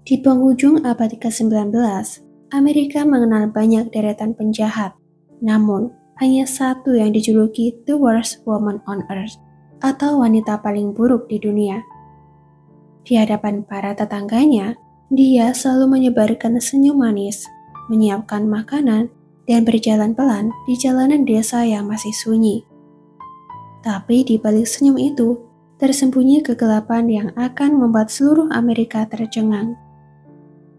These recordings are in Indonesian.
Di penghujung abad ke-19, Amerika mengenal banyak deretan penjahat, namun hanya satu yang dijuluki The Worst Woman on Earth atau wanita paling buruk di dunia. Di hadapan para tetangganya, dia selalu menyebarkan senyum manis, menyiapkan makanan, dan berjalan pelan di jalanan desa yang masih sunyi. Tapi di balik senyum itu, tersembunyi kegelapan yang akan membuat seluruh Amerika tercengang.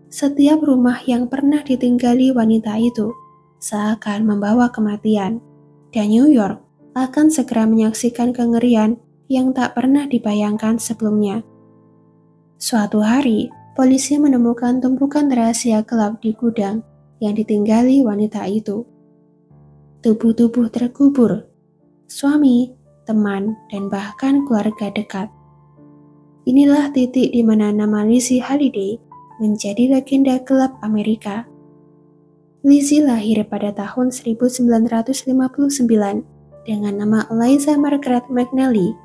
Setiap rumah yang pernah ditinggali wanita itu seakan membawa kematian, dan New York akan segera menyaksikan kengerian yang tak pernah dibayangkan sebelumnya. Suatu hari, polisi menemukan tumpukan rahasia gelap di gudang yang ditinggali wanita itu. Tubuh-tubuh terkubur, suami, teman, dan bahkan keluarga dekat. Inilah titik di mana nama Lizzie Halliday menjadi legenda gelap Amerika. Lizzie lahir pada tahun 1959 dengan nama Eliza Margaret McNally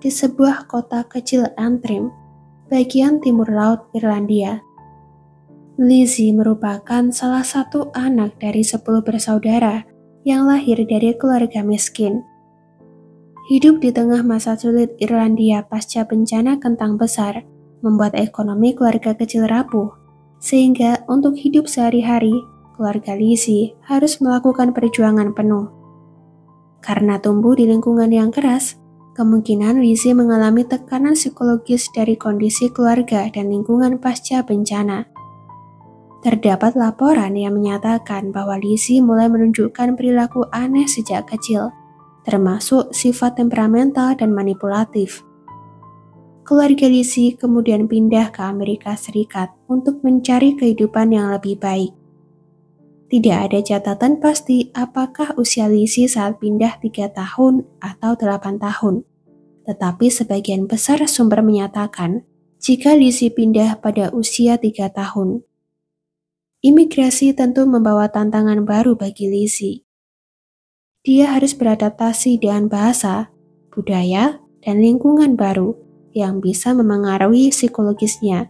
di sebuah kota kecil Antrim, bagian timur laut Irlandia. Lizzie merupakan salah satu anak dari 10 bersaudara yang lahir dari keluarga miskin. Hidup di tengah masa sulit Irlandia pasca bencana kentang besar membuat ekonomi keluarga kecil rapuh, sehingga untuk hidup sehari-hari, keluarga Lizzie harus melakukan perjuangan penuh. Karena tumbuh di lingkungan yang keras, kemungkinan Lizzie mengalami tekanan psikologis dari kondisi keluarga dan lingkungan pasca bencana. Terdapat laporan yang menyatakan bahwa Lizzie mulai menunjukkan perilaku aneh sejak kecil, termasuk sifat temperamental dan manipulatif. Keluarga Lizzie kemudian pindah ke Amerika Serikat untuk mencari kehidupan yang lebih baik. Tidak ada catatan pasti apakah usia Lizzie saat pindah 3 tahun atau 8 tahun. Tetapi sebagian besar sumber menyatakan jika Lizzie pindah pada usia 3 tahun. Imigrasi tentu membawa tantangan baru bagi Lizzie. Dia harus beradaptasi dengan bahasa, budaya, dan lingkungan baru yang bisa memengaruhi psikologisnya.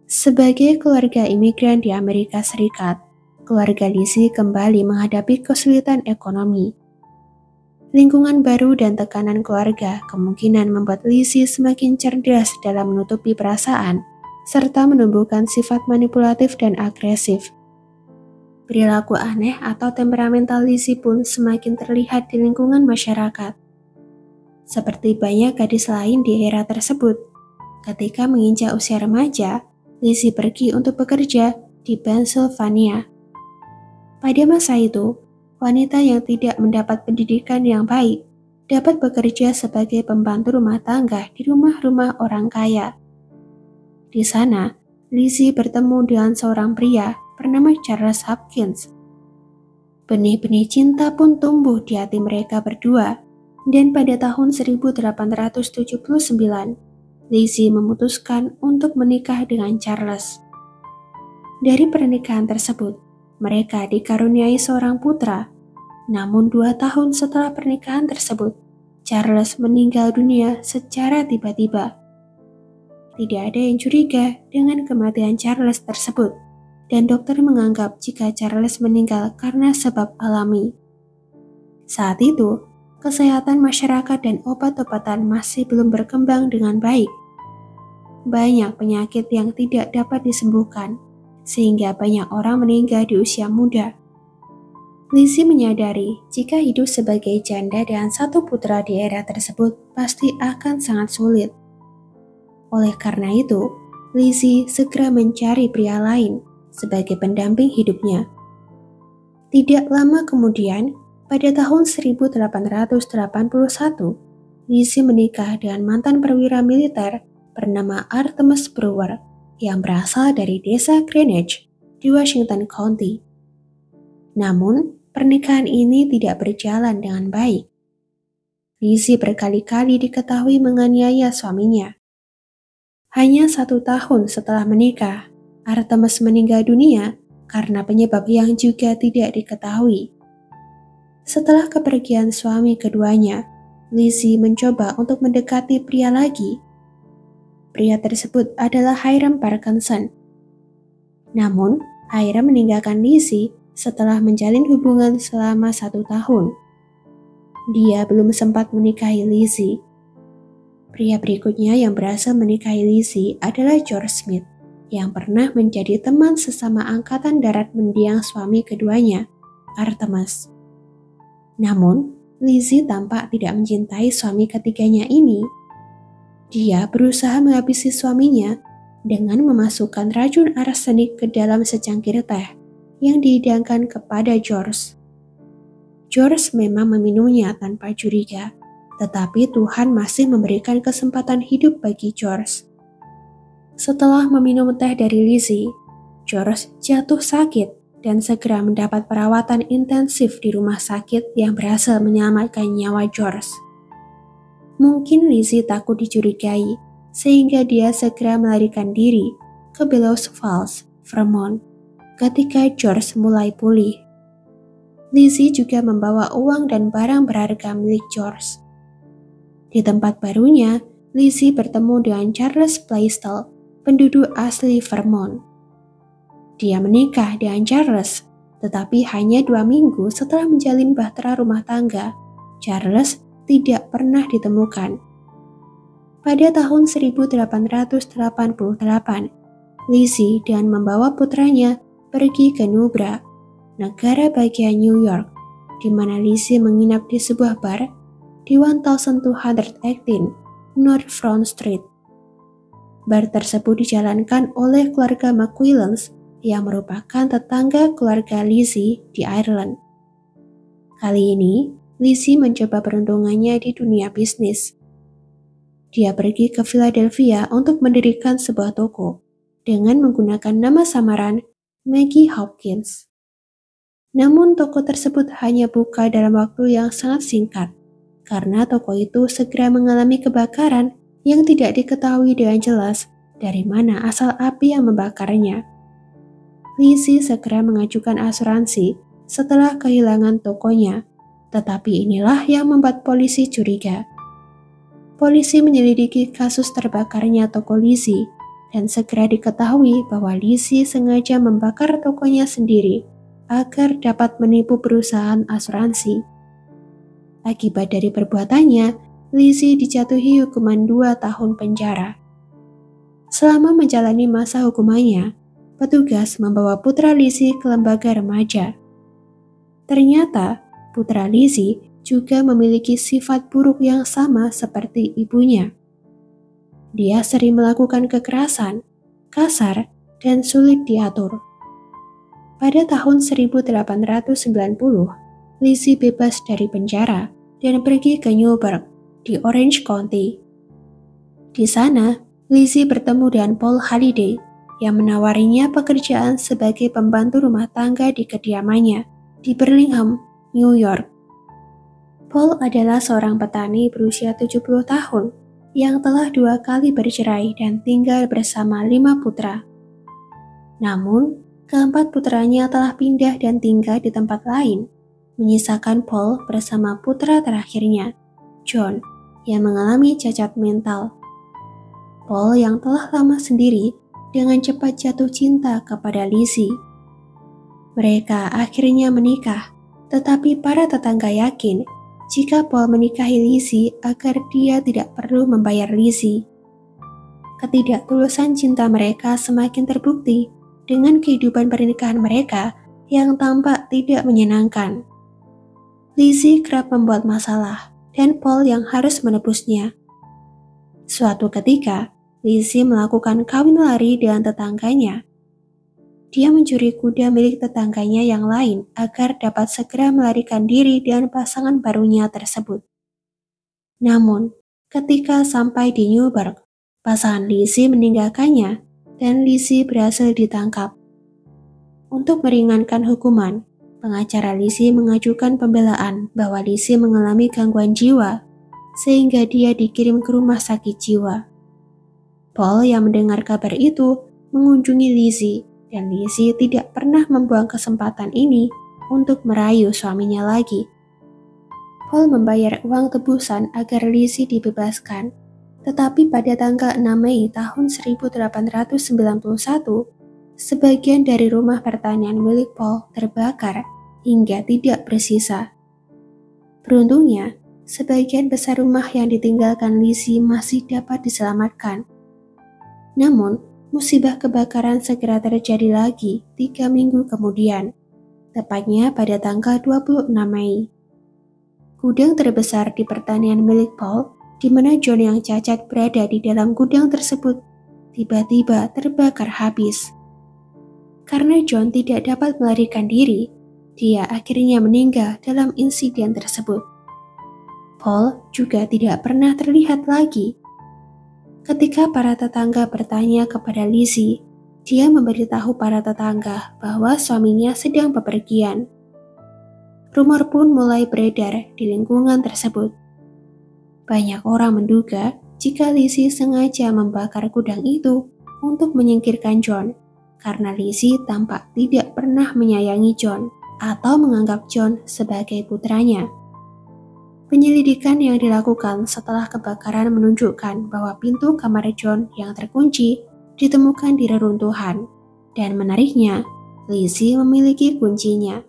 Sebagai keluarga imigran di Amerika Serikat, keluarga Lizzie kembali menghadapi kesulitan ekonomi. Lingkungan baru dan tekanan keluarga kemungkinan membuat Lizzie semakin cerdas dalam menutupi perasaan, serta menumbuhkan sifat manipulatif dan agresif. Perilaku aneh atau temperamental Lizzie pun semakin terlihat di lingkungan masyarakat. Seperti banyak gadis lain di era tersebut, ketika menginjak usia remaja, Lizzie pergi untuk bekerja di Pennsylvania. Pada masa itu, wanita yang tidak mendapat pendidikan yang baik dapat bekerja sebagai pembantu rumah tangga di rumah-rumah orang kaya. Di sana, Lizzie bertemu dengan seorang pria bernama Charles Hopkins. Benih-benih cinta pun tumbuh di hati mereka berdua. Dan pada tahun 1879, Lizzie memutuskan untuk menikah dengan Charles. Dari pernikahan tersebut, mereka dikaruniai seorang putra. Namun 2 tahun setelah pernikahan tersebut, Charles meninggal dunia secara tiba-tiba. Tidak ada yang curiga dengan kematian Charles tersebut, dan dokter menganggap jika Charles meninggal karena sebab alami. Saat itu, kesehatan masyarakat dan obat-obatan masih belum berkembang dengan baik. Banyak penyakit yang tidak dapat disembuhkan, sehingga banyak orang meninggal di usia muda. Lizzie menyadari jika hidup sebagai janda dengan 1 putra di era tersebut pasti akan sangat sulit. Oleh karena itu, Lizzie segera mencari pria lain sebagai pendamping hidupnya. Tidak lama kemudian, pada tahun 1881, Lizzie menikah dengan mantan perwira militer bernama Artemus Brewer yang berasal dari desa Greenwich di Washington County. Namun, pernikahan ini tidak berjalan dengan baik. Lizzie berkali-kali diketahui menganiaya suaminya. Hanya 1 tahun setelah menikah, Artemus meninggal dunia karena penyebab yang juga tidak diketahui. Setelah kepergian suami keduanya, Lizzie mencoba untuk mendekati pria lagi. pria tersebut adalah Hiram Parkinson. Namun, Hiram meninggalkan Lizzie setelah menjalin hubungan selama 1 tahun. Dia belum sempat menikahi Lizzie. Pria berikutnya yang berhasil menikahi Lizzie adalah George Smith, yang pernah menjadi teman sesama angkatan darat mendiang suami keduanya, Artemus. Namun, Lizzie tampak tidak mencintai suami ketiganya ini. Dia berusaha menghabisi suaminya dengan memasukkan racun arsenik ke dalam secangkir teh yang dihidangkan kepada George. George memang meminumnya tanpa curiga, tetapi Tuhan masih memberikan kesempatan hidup bagi George. Setelah meminum teh dari Lizzie, George jatuh sakit dan segera mendapat perawatan intensif di rumah sakit yang berhasil menyelamatkan nyawa George. Mungkin Lizzie takut dicurigai, sehingga dia segera melarikan diri ke Bellows Falls, Vermont, ketika George mulai pulih. Lizzie juga membawa uang dan barang berharga milik George. Di tempat barunya, Lizzie bertemu dengan Charles Blaisdell, penduduk asli Vermont. Dia menikah dengan Charles, tetapi hanya 2 minggu setelah menjalin bahtera rumah tangga, Charles tidak pernah ditemukan. Pada tahun 1888, Lizzie dan membawa putranya pergi ke Newbra, negara bagian New York, di mana Lizzie menginap di sebuah bar di 1218 North Front Street. Bar tersebut dijalankan oleh keluarga McQuillans yang merupakan tetangga keluarga Lizzie di Ireland. Kali ini, Lizzie mencoba peruntungannya di dunia bisnis. Dia pergi ke Philadelphia untuk mendirikan sebuah toko dengan menggunakan nama samaran Maggie Hopkins. Namun toko tersebut hanya buka dalam waktu yang sangat singkat karena toko itu segera mengalami kebakaran yang tidak diketahui dengan jelas dari mana asal api yang membakarnya. Lizzie segera mengajukan asuransi setelah kehilangan tokonya, tetapi inilah yang membuat polisi curiga. Polisi menyelidiki kasus terbakarnya toko Lizzie dan segera diketahui bahwa Lizzie sengaja membakar tokonya sendiri agar dapat menipu perusahaan asuransi. Akibat dari perbuatannya, Lizzie dijatuhi hukuman 2 tahun penjara. Selama menjalani masa hukumannya, petugas membawa putra Lizzie ke lembaga remaja. Ternyata, putra Lizzie juga memiliki sifat buruk yang sama seperti ibunya. Dia sering melakukan kekerasan, kasar, dan sulit diatur. Pada tahun 1890, Lizzie bebas dari penjara dan pergi ke Newburgh di Orange County. Di sana, Lizzie bertemu dengan Paul Halliday yang menawarinya pekerjaan sebagai pembantu rumah tangga di kediamannya di Birmingham, New York. Paul adalah seorang petani berusia 70 tahun yang telah 2 kali bercerai dan tinggal bersama 5 putra. Namun, keempat putranya telah pindah dan tinggal di tempat lain, menyisakan Paul bersama putra terakhirnya, John, yang mengalami cacat mental. Paul yang telah lama sendiri dengan cepat jatuh cinta kepada Lizzie. Mereka akhirnya menikah, tetapi para tetangga yakin jika Paul menikahi Lizzie agar dia tidak perlu membayar Lizzie. Ketidaktulusan cinta mereka semakin terbukti dengan kehidupan pernikahan mereka yang tampak tidak menyenangkan. Lizzie kerap membuat masalah dan Paul yang harus menebusnya. Suatu ketika, Lizzie melakukan kawin lari dengan tetangganya. Dia mencuri kuda milik tetangganya yang lain agar dapat segera melarikan diri dengan pasangan barunya tersebut. Namun, ketika sampai di Newburgh, pasangan Lizzie meninggalkannya dan Lizzie berhasil ditangkap. Untuk meringankan hukuman, pengacara Lizzie mengajukan pembelaan bahwa Lizzie mengalami gangguan jiwa sehingga dia dikirim ke rumah sakit jiwa. Paul yang mendengar kabar itu mengunjungi Lizzie dan Lizzie tidak pernah membuang kesempatan ini untuk merayu suaminya lagi. Paul membayar uang tebusan agar Lizzie dibebaskan, Tetapi pada tanggal 6 Mei tahun 1891, sebagian dari rumah pertanian milik Paul terbakar hingga tidak bersisa. Beruntungnya, sebagian besar rumah yang ditinggalkan Lizzie masih dapat diselamatkan. Namun, musibah kebakaran segera terjadi lagi 3 minggu kemudian, tepatnya pada tanggal 26 Mei. Gudang terbesar di pertanian milik Paul, di mana John yang cacat berada di dalam gudang tersebut, tiba-tiba terbakar habis. Karena John tidak dapat melarikan diri, dia akhirnya meninggal dalam insiden tersebut. Paul juga tidak pernah terlihat lagi. Ketika para tetangga bertanya kepada Lizzie, dia memberitahu para tetangga bahwa suaminya sedang bepergian. Rumor pun mulai beredar di lingkungan tersebut. Banyak orang menduga jika Lizzie sengaja membakar gudang itu untuk menyingkirkan John, karena Lizzie tampak tidak pernah menyayangi John atau menganggap John sebagai putranya. Penyelidikan yang dilakukan setelah kebakaran menunjukkan bahwa pintu kamar John yang terkunci ditemukan di reruntuhan, dan menariknya, Lizzie memiliki kuncinya.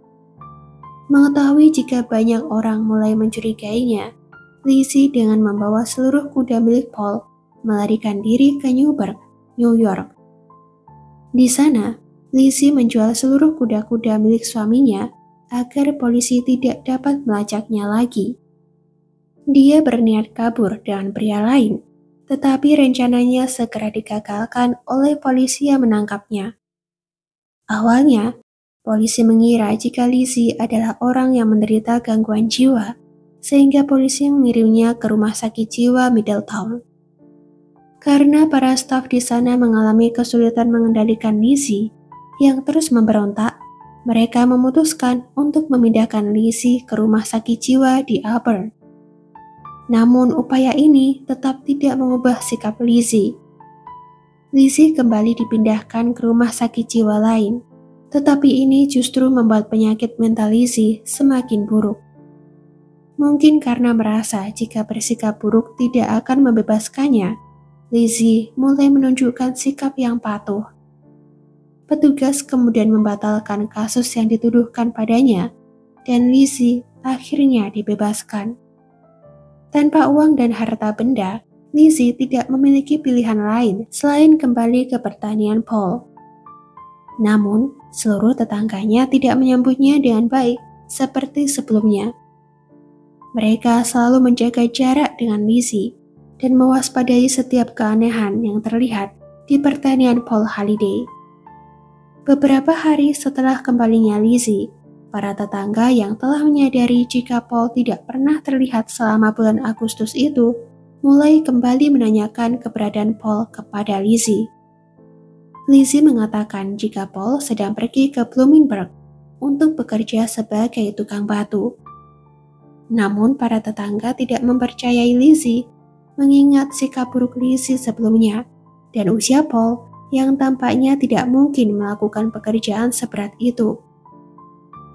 Mengetahui jika banyak orang mulai mencurigainya, Lizzie dengan membawa seluruh kuda milik Paul melarikan diri ke Newburgh, New York. Di sana, Lizzie menjual seluruh kuda-kuda milik suaminya agar polisi tidak dapat melacaknya lagi. Dia berniat kabur dengan pria lain, tetapi rencananya segera digagalkan oleh polisi yang menangkapnya. Awalnya, polisi mengira jika Lizzie adalah orang yang menderita gangguan jiwa, sehingga polisi mengirimnya ke rumah sakit jiwa Middletown. Karena para staf di sana mengalami kesulitan mengendalikan Lizzie yang terus memberontak, mereka memutuskan untuk memindahkan Lizzie ke rumah sakit jiwa di Auburn. Namun upaya ini tetap tidak mengubah sikap Lizzie. Lizzie kembali dipindahkan ke rumah sakit jiwa lain, tetapi ini justru membuat penyakit mental Lizzie semakin buruk. Mungkin karena merasa jika bersikap buruk tidak akan membebaskannya, Lizzie mulai menunjukkan sikap yang patuh. Petugas kemudian membatalkan kasus yang dituduhkan padanya, dan Lizzie akhirnya dibebaskan. Tanpa uang dan harta benda, Lizzie tidak memiliki pilihan lain selain kembali ke pertanian Paul. Namun, seluruh tetangganya tidak menyambutnya dengan baik seperti sebelumnya. Mereka selalu menjaga jarak dengan Lizzie dan mewaspadai setiap keanehan yang terlihat di pertanian Paul Halliday. Beberapa hari setelah kembalinya Lizzie, para tetangga yang telah menyadari jika Paul tidak pernah terlihat selama bulan Agustus itu, mulai kembali menanyakan keberadaan Paul kepada Lizzie. Lizzie mengatakan jika Paul sedang pergi ke Bloomingburg untuk bekerja sebagai tukang batu. Namun para tetangga tidak mempercayai Lizzie, mengingat sikap buruk Lizzie sebelumnya, dan usia Paul yang tampaknya tidak mungkin melakukan pekerjaan seberat itu.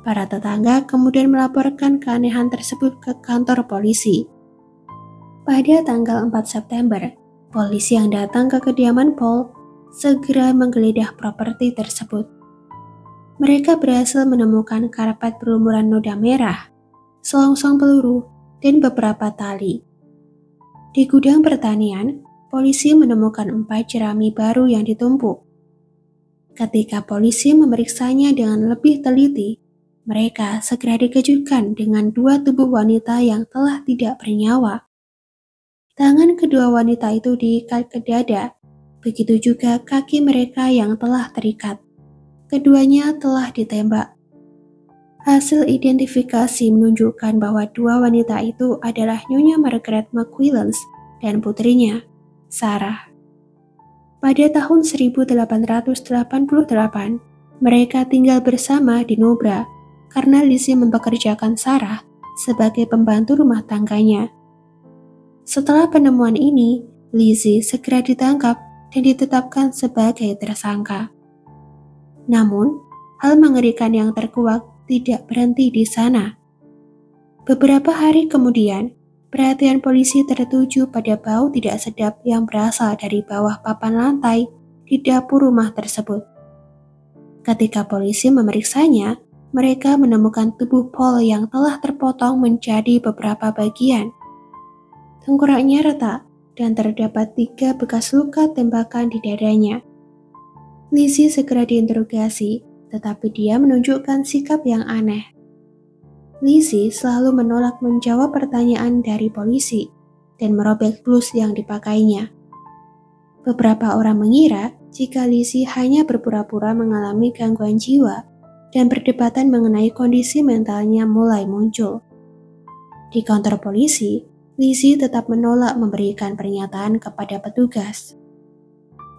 Para tetangga kemudian melaporkan keanehan tersebut ke kantor polisi. Pada tanggal 4 September, polisi yang datang ke kediaman Paul segera menggeledah properti tersebut. Mereka berhasil menemukan karpet berlumuran noda merah, selongsong peluru, dan beberapa tali. Di gudang pertanian, polisi menemukan 4 jerami baru yang ditumpuk. Ketika polisi memeriksanya dengan lebih teliti, mereka segera dikejutkan dengan 2 tubuh wanita yang telah tidak bernyawa. Tangan kedua wanita itu diikat ke dada, begitu juga kaki mereka yang telah terikat. Keduanya telah ditembak. Hasil identifikasi menunjukkan bahwa 2 wanita itu adalah Nyonya Margaret McWilliams dan putrinya, Sarah. Pada tahun 1888, mereka tinggal bersama di Nobra karena Lizzie mempekerjakan Sarah sebagai pembantu rumah tangganya. Setelah penemuan ini, Lizzie segera ditangkap dan ditetapkan sebagai tersangka. Namun, hal mengerikan yang terkuak tidak berhenti di sana. Beberapa hari kemudian, perhatian polisi tertuju pada bau tidak sedap yang berasal dari bawah papan lantai di dapur rumah tersebut. Ketika polisi memeriksanya, mereka menemukan tubuh Paul yang telah terpotong menjadi beberapa bagian. Tengkoraknya retak dan terdapat 3 bekas luka tembakan di dadanya. Lizzie segera diinterogasi, tetapi dia menunjukkan sikap yang aneh. Lizzie selalu menolak menjawab pertanyaan dari polisi dan merobek blus yang dipakainya. Beberapa orang mengira jika Lizzie hanya berpura-pura mengalami gangguan jiwa dan perdebatan mengenai kondisi mentalnya mulai muncul. Di kantor polisi, Lizzie tetap menolak memberikan pernyataan kepada petugas.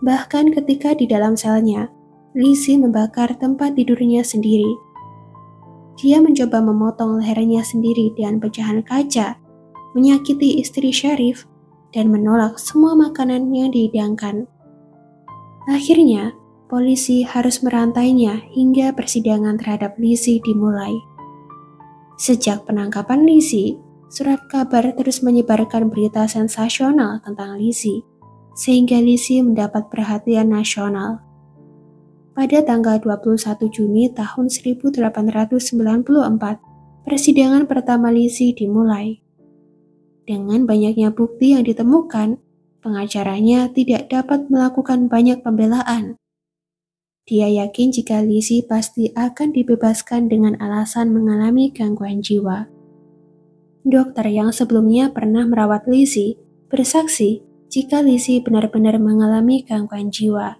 Bahkan ketika di dalam selnya, Lizzie membakar tempat tidurnya sendiri. Dia mencoba memotong lehernya sendiri dengan pecahan kaca, menyakiti istri Sheriff, dan menolak semua makanan yang dihidangkan. Akhirnya, polisi harus merantainya hingga persidangan terhadap Lizzie dimulai. Sejak penangkapan Lizzie, surat kabar terus menyebarkan berita sensasional tentang Lizzie, sehingga Lizzie mendapat perhatian nasional. Pada tanggal 21 Juni tahun 1894, persidangan pertama Lizzie dimulai. Dengan banyaknya bukti yang ditemukan, pengacaranya tidak dapat melakukan banyak pembelaan. Dia yakin jika Lizzie pasti akan dibebaskan dengan alasan mengalami gangguan jiwa. Dokter yang sebelumnya pernah merawat Lizzie bersaksi jika Lizzie benar-benar mengalami gangguan jiwa.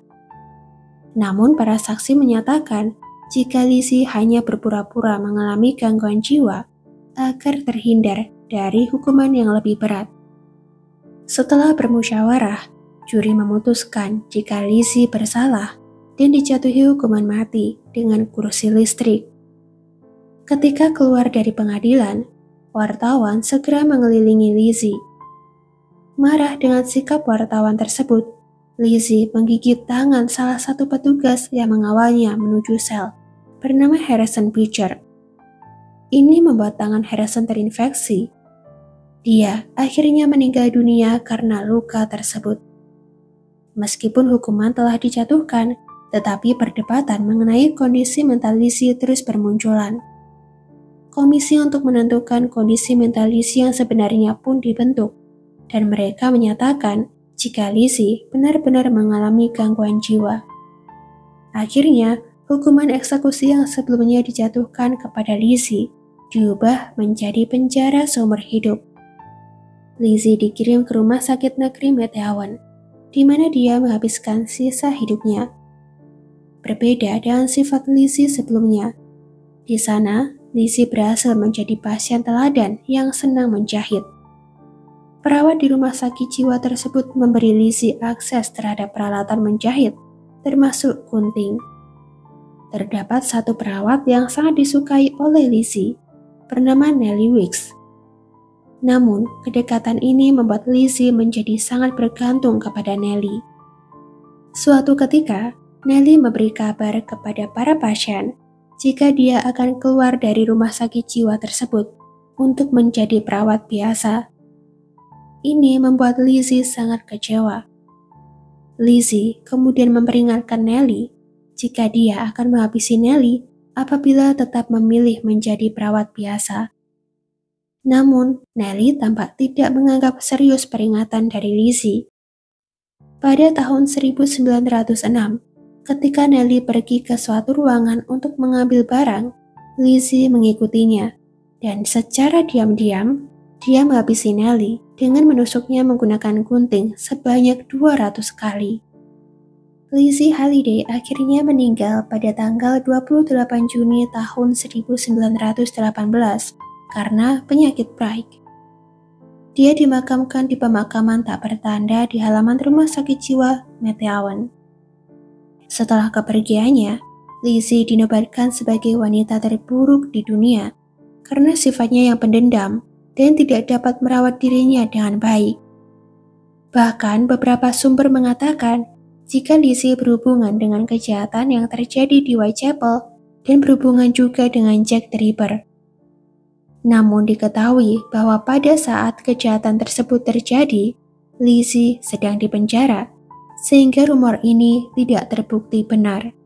Namun para saksi menyatakan jika Lizzie hanya berpura-pura mengalami gangguan jiwa agar terhindar dari hukuman yang lebih berat. Setelah bermusyawarah, juri memutuskan jika Lizzie bersalah dan dijatuhi hukuman mati dengan kursi listrik. Ketika keluar dari pengadilan, wartawan segera mengelilingi Lizzie. Marah dengan sikap wartawan tersebut, Lizzie menggigit tangan salah satu petugas yang mengawalnya menuju sel, bernama Harrison Beecher. Ini membuat tangan Harrison terinfeksi. Dia akhirnya meninggal dunia karena luka tersebut. Meskipun hukuman telah dijatuhkan, tetapi perdebatan mengenai kondisi mental Lizzie terus bermunculan. Komisi untuk menentukan kondisi mental Lizzie yang sebenarnya pun dibentuk, dan mereka menyatakan jika Lizzie benar-benar mengalami gangguan jiwa. Akhirnya, hukuman eksekusi yang sebelumnya dijatuhkan kepada Lizzie diubah menjadi penjara seumur hidup. Lizzie dikirim ke rumah sakit negeri Metewan, di mana dia menghabiskan sisa hidupnya. Berbeda dengan sifat Lizzie sebelumnya. Di sana, Lizzie berhasil menjadi pasien teladan yang senang menjahit. Perawat di rumah sakit jiwa tersebut memberi Lizzie akses terhadap peralatan menjahit, termasuk gunting. Terdapat satu perawat yang sangat disukai oleh Lizzie, bernama Nellie Weeks. Namun, kedekatan ini membuat Lizzie menjadi sangat bergantung kepada Nellie. Suatu ketika, Nellie memberi kabar kepada para pasien jika dia akan keluar dari rumah sakit jiwa tersebut untuk menjadi perawat biasa. Ini membuat Lizzie sangat kecewa. Lizzie kemudian memperingatkan Nellie jika dia akan menghabisi Nellie apabila tetap memilih menjadi perawat biasa. Namun, Nellie tampak tidak menganggap serius peringatan dari Lizzie. Pada tahun 1906, ketika Nellie pergi ke suatu ruangan untuk mengambil barang, Lizzie mengikutinya, dan secara diam-diam, dia menghabisi Nellie dengan menusuknya menggunakan gunting sebanyak 200 kali. Lizzie Halliday akhirnya meninggal pada tanggal 28 Juni tahun 1918 karena penyakit Brigh. Dia dimakamkan di pemakaman tak bertanda di halaman rumah sakit jiwa Metewan. Setelah kepergiannya, Lizzie dinobatkan sebagai wanita terburuk di dunia karena sifatnya yang pendendam dan tidak dapat merawat dirinya dengan baik. Bahkan beberapa sumber mengatakan jika Lizzie berhubungan dengan kejahatan yang terjadi di Whitechapel dan berhubungan juga dengan Jack the Ripper. Namun diketahui bahwa pada saat kejahatan tersebut terjadi, Lizzie sedang dipenjara, sehingga rumor ini tidak terbukti benar.